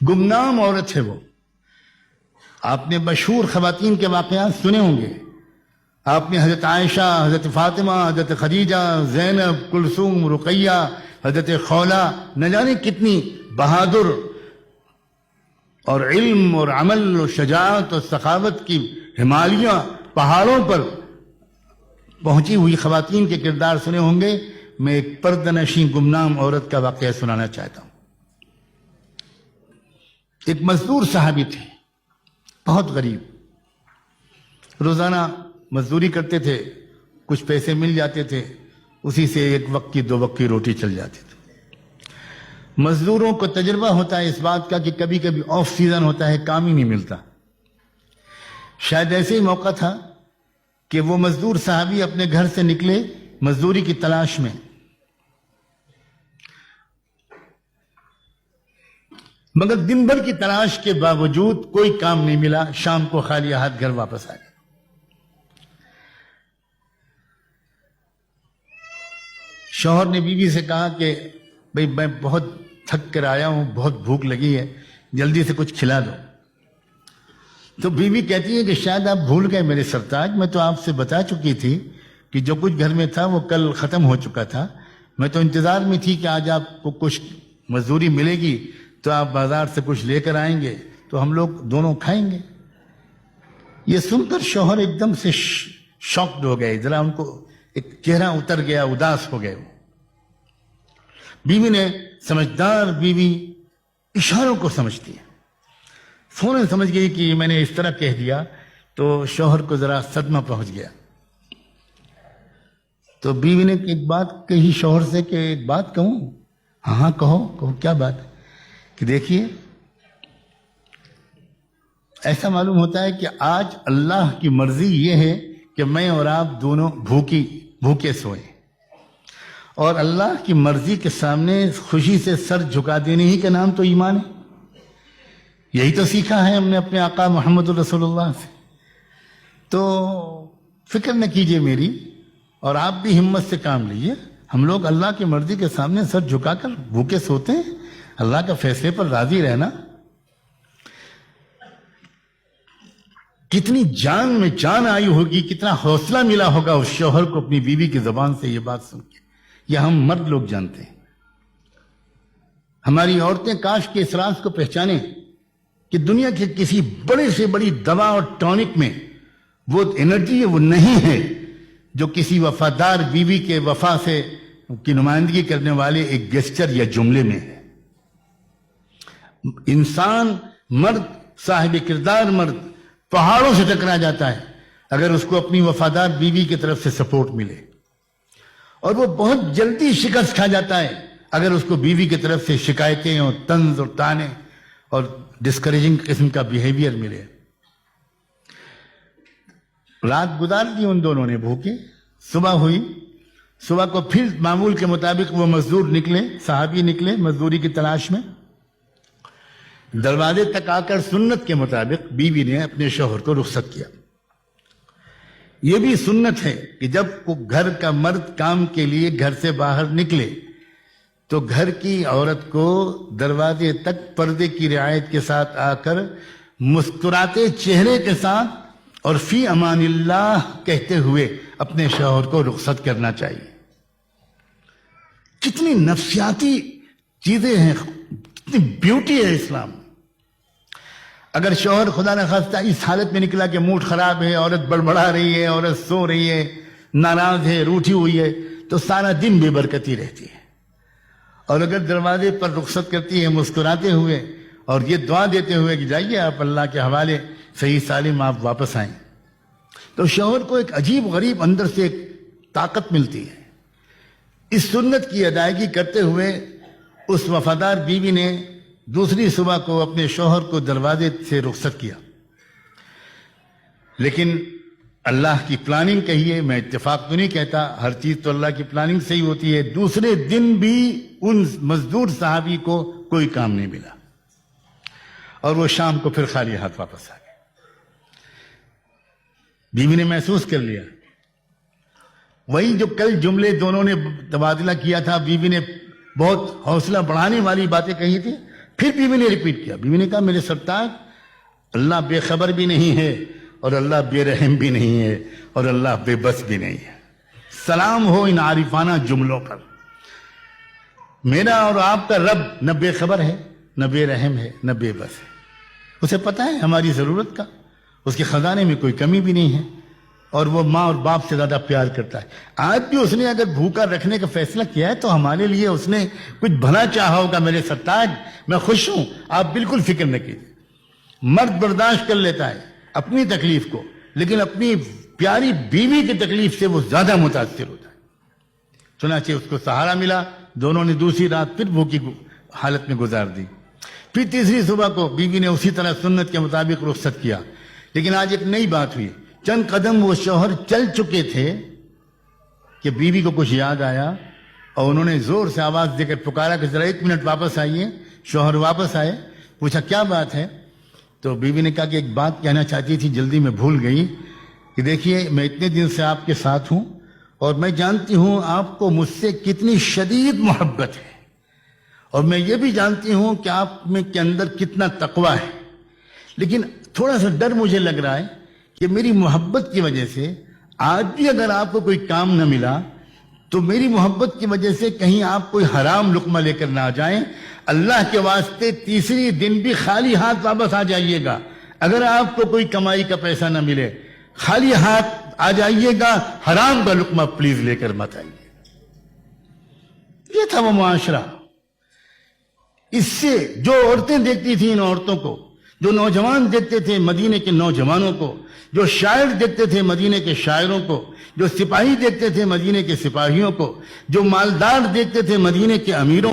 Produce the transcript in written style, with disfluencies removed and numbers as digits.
गुमनाम औरत है वो। आपने मशहूर खवातीन के वाक़यात सुने होंगे। आपने हजरत आयशा, हजरत फातिमा, हजरत खदीजा, ज़ैनब, कुलसूम, रुक़ैया, हजरत खौला, न जाने कितनी बहादुर और इल्म और अमल और शजाअत और सखावत की हिमालयाँ पहाड़ों पर पहुंची हुई खवातीन के किरदार सुने होंगे। मैं एक पर्दनशीं गुमनाम औरत का वाक़या सुनाना चाहता हूं। एक मजदूर साहबी थे, बहुत गरीब, रोजाना मजदूरी करते थे, कुछ पैसे मिल जाते थे, उसी से एक वक्त की 2 वक्त की रोटी चल जाती थी। मजदूरों को तजुर्बा होता है इस बात का कि कभी कभी ऑफ सीजन होता है, काम ही नहीं मिलता। शायद ऐसे ही मौका था कि वो मजदूर साहबी अपने घर से निकले मजदूरी की तलाश में, मगर दिन भर की तलाश के बावजूद कोई काम नहीं मिला। शाम को खाली हाथ घर वापस आ गए। शौहर ने बीवी से कहा कि भाई मैं बहुत थक कर आया हूं, बहुत भूख लगी है, जल्दी से कुछ खिला दो। तो बीवी कहती है कि शायद आप भूल गए मेरे सरताज, मैं तो आपसे बता चुकी थी कि जो कुछ घर में था वो कल खत्म हो चुका था। मैं तो इंतजार में थी कि आज आपको कुछ मजदूरी मिलेगी तो आप बाजार से कुछ लेकर आएंगे तो हम लोग दोनों खाएंगे। ये सुनकर शौहर एकदम से शॉक्ड हो गए, जरा उनको एक चेहरा उतर गया, उदास हो गए। बीवी ने, समझदार बीवी इशारों को समझती है, फौरन समझ गई कि मैंने इस तरह कह दिया तो शौहर को जरा सदमा पहुंच गया। तो बीवी ने एक बात कही शौहर से कि एक बात कहूं? हाँ कहो कहो, क्या बात? कि देखिए, ऐसा मालूम होता है कि आज अल्लाह की मर्जी ये है कि मैं और आप दोनों भूखे सोए, और अल्लाह की मर्जी के सामने खुशी से सर झुका देने ही का नाम तो ईमान है। यही तो सीखा है हमने अपने आका मोहम्मद रसूलुल्लाह से। तो फिक्र न कीजिए मेरी, और आप भी हिम्मत से काम लीजिए। हम लोग अल्लाह की मर्जी के सामने सर झुकाकर भूखे सोते हैं, अल्लाह के फैसले पर राजी रहना। कितनी जान में जान आई होगी, कितना हौसला मिला होगा उस शौहर को अपनी बीवी की जुबान से ये बात सुन के। यह हम मर्द लोग जानते हैं। हमारी औरतें काश के इस राज को पहचाने कि दुनिया के किसी बड़े से बड़ी दवा और टॉनिक में वो एनर्जी है, वो नहीं है जो किसी वफादार बीवी के वफा से की नुमाइंदगी करने वाले एक गेस्चर या जुमले में है। इंसान, मर्द, साहिब किरदार मर्द पहाड़ों से टकरा जाता है अगर उसको अपनी वफादार बीवी की तरफ से सपोर्ट मिले, और वो बहुत जल्दी शिकस्त खा जाता है अगर उसको बीवी की तरफ से शिकायतें और तंज और ताने और डिस्करेजिंग किस्म का बिहेवियर मिले। रात गुजार दी उन दोनों ने भूखे। सुबह हुई, सुबह को फिर मामूल के मुताबिक वो मजदूर निकले, साहबी निकले मजदूरी की तलाश में। दरवाजे तक आकर सुन्नत के मुताबिक बीवी ने अपने शौहर को रुखसत किया। यह भी सुन्नत है कि जब घर का मर्द काम के लिए घर से बाहर निकले तो घर की औरत को दरवाजे तक पर्दे की रियायत के साथ आकर मुस्कुराते चेहरे के साथ और फी अमानिल्लाह कहते हुए अपने शौहर को रुखसत करना चाहिए। कितनी नफ्सियाती चीजें हैं, कितनी ब्यूटी है इस्लाम। अगर शौहर खुदा न खास्ता इस हालत में निकला कि मूड खराब है, औरत बड़बड़ा रही है, औरत सो रही है, नाराज है, रूठी हुई है, तो सारा दिन बेबरकती रहती है। और अगर दरवाजे पर रुखसत करती है मुस्कुराते हुए और ये दुआ देते हुए कि जाइए आप अल्लाह के हवाले, सही सालिम आप वापस आए, तो शौहर को एक अजीब गरीब अंदर से एक ताकत मिलती है। इस सुन्नत की अदायगी करते हुए उस वफादार बीवी ने दूसरी सुबह को अपने शौहर को दरवाजे से रुखसत किया। लेकिन अल्लाह की प्लानिंग कहिए, मैं इत्तेफाक तो नहीं कहता, हर चीज तो अल्लाह की प्लानिंग से ही होती है। दूसरे दिन भी उन मजदूर साहबी को कोई काम नहीं मिला और वो शाम को फिर खाली हाथ वापस आ गए। बीवी ने महसूस कर लिया, वही जो कल जुमले दोनों ने तबादला किया था, बीवी ने बहुत हौसला बढ़ाने वाली बातें कही थी, پھر بیوی نے ریپیٹ کیا. بیوی نے کہا میرے سرتاج اللہ بے خبر بھی نہیں ہے اور اللہ بے رحم بھی نہیں ہے اور اللہ بے بس بھی نہیں ہے. سلام ہو ان عارفانہ جملوں پر. میرا اور آپ کا رب نہ بے خبر ہے نہ بے رحم ہے نہ بے بس ہے. اسے پتہ ہے ہماری ضرورت کا. اس کے خزانے میں کوئی کمی بھی نہیں ہے اور وہ ماں اور باپ سے زیادہ پیار کرتا ہے. آج بھی اس نے اگر بھوکا رکھنے کا فیصلہ کیا ہے تو ہمارے لیے اس نے کچھ بھلا چاہا ہوگا. میرے سرتاج میں خوش ہوں, آپ بالکل فکر نہ کیجیے. مرد برداشت کر لیتا ہے اپنی تکلیف کو, لیکن اپنی پیاری بیوی کی تکلیف سے وہ زیادہ متاثر ہوتا ہے. چنانچہ اس کو سہارا ملا. دونوں نے دوسری رات پھر بھوکی حالت میں گزار دی. پھر تیسری صبح کو بیوی نے اسی طرح سنت کے مطابق رخصت کیا. لیکن آج ایک نئی بات ہوئی. چند قدم وہ شوہر چل چکے تھے کہ بیوی کو کچھ یاد آیا اور انہوں نے زور سے آواز دے کر پکارا کہ ذرا 1 منٹ واپس آئیے. شوہر واپس آئے. پوچھا کیا بات ہے؟ تو بیوی نے کہا کہ ایک بات کہنا چاہتی تھی, جلدی میں بھول گئی. کہ دیکھیے میں اتنے دن سے آپ کے ساتھ ہوں اور میں جانتی ہوں آپ کو مجھ سے کتنی شدید محبت ہے, اور میں یہ بھی جانتی ہوں کہ آپ میں کے اندر کتنا تقویٰ ہے. لیکن تھوڑا سا ڈر مجھے لگ رہا ہے کہ میری محبت کی وجہ سے آج بھی اگر آپ کو کوئی کام نہ ملا تو میری محبت کی وجہ سے کہیں آپ کوئی حرام لقمہ لے کر نہ آ جائیں. اللہ کے واسطے تیسری دن بھی خالی ہاتھ واپس آ جائیے گا. اگر آپ کو کوئی کمائی کا پیسہ نہ ملے خالی ہاتھ آ جائیے گا, حرام کا لقمہ پلیز لے کر مت آئیے. یہ تھا وہ معاشرہ. اس سے جو عورتیں دیکھتی تھیں ان عورتوں کو, جو نوجوان دیکھتے تھے مدینے کے نوجوانوں کو, جو شاعر دیکھتے تھے مدینے کے شاعروں کو, جو سپاہی دیکھتے تھے مدینے کے سپاہیوں کو, جو مالدار دیکھتے تھے مدینے کے امیروں